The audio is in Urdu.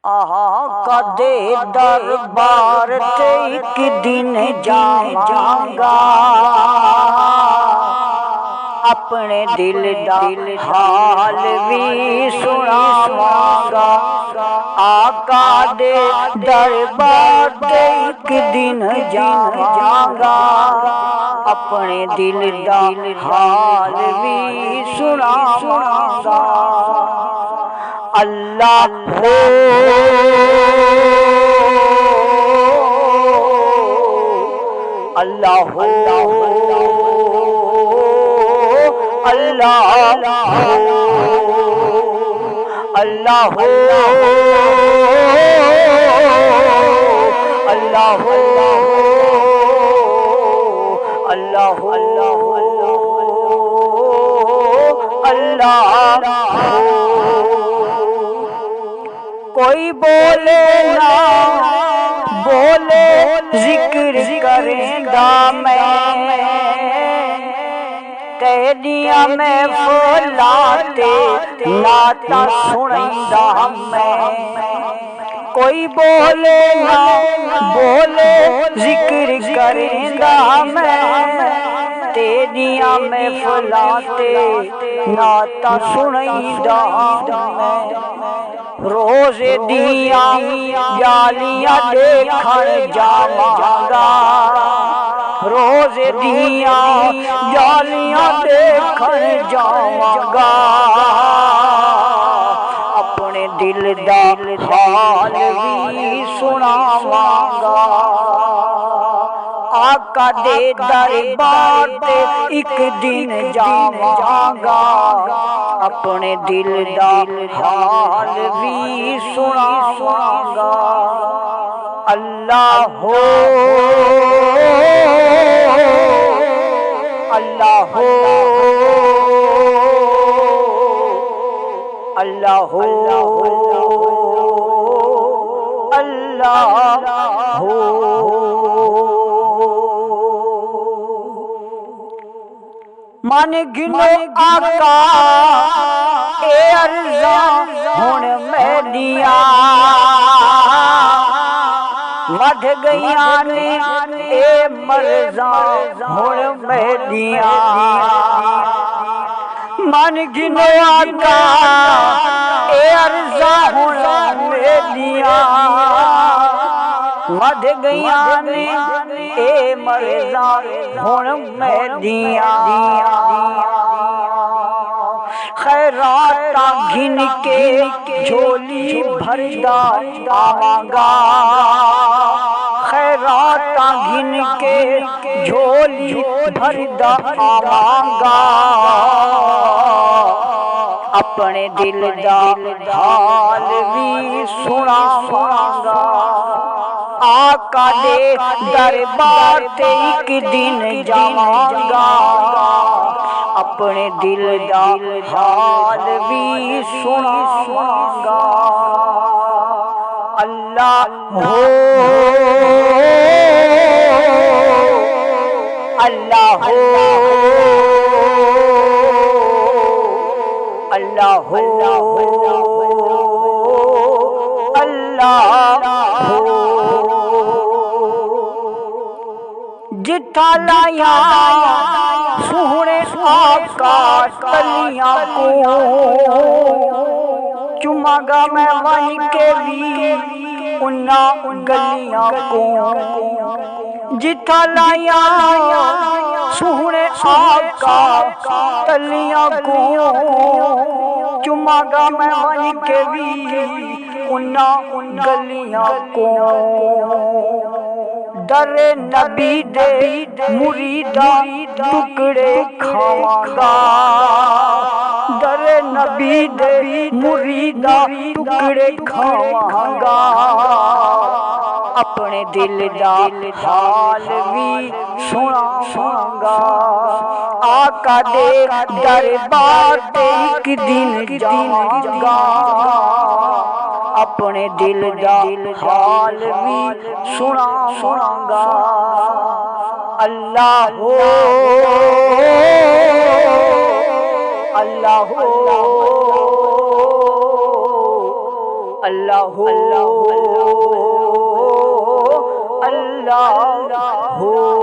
آقا دے دربار تے ایک دن جاواں گا، اپنے دل دا حال بھی سناواں گا۔ آقا دے دربار تے ایک دن جاواں گا، اپنے دل دا حال بھی سناواں گا۔ اللہ ہو اللہ ہو اللہ ہو اللہ ہو اللہ ہو اللہ ہو اللہ ہو۔ کوئی بولے نہ بولے ذکر کریندا میں، تیریاں محفلاں تے نعتاں سنیندا میں۔ کوئی بولے نہ بولے ذکر کریندا میں، تیریاں محفلاں تے نعتاں سنیندا میں۔ روزے دیاں جالیاں دیکھن جاواں گا، روزے دیاں جالیاں دیکھن جاواں گا، اپنے دل دا حال بھی سناواں گا۔ آقا دے دربار تے ایک دن جاواں گا، اپنے دل دا حال بھی سناواں گا۔ اللہ ہو اللہ ہو اللہ ہو اللہ ہو۔ من گنو آقا اے عرضاں ہن میڈیاں، مدھ گئیاں نے اے مرضاں ہن میڈیاں۔ من گنو آقا اے عرضاں ہن میڈیاں، مدھ گئیاں نے اے مرضاں ہن میڈیاں۔ خیراتاں گھن کے جھولی بھردا آواں گا، خیراتاں گھن کے جھولی بھردا آواں گا، اپنے دل دا حال بھی سناواں گا۔ آقا دے دربار تے ایک دن جاواں گا، اپنے دل دا حال بھی سناواں گا۔ اللہ ہو اللہ ہو اللہ ہو اللہ ہو۔ جتھا لایا سوہنے آقا تلیاں کو، چوماں گا میں ون کے بھی انہاں گلیاں کو۔ جتھا لایا سوہنے آقا تلیاں کو، چوماں گا میں ون کے بھی انہاں گلیاں کو۔ در نبی دے مریداں ٹکڑے کھاواں گا، در نبی دے مریداں ٹکڑے کھاواں گا، اپنے دل دا حال بھی سناواں گا۔ آقا دے دربار تے ایک دن جاواں گا، اپنے دل دا حال بھی سناواں گا۔ اللہ ہو اللہ ہو اللہ ہو اللہ ہو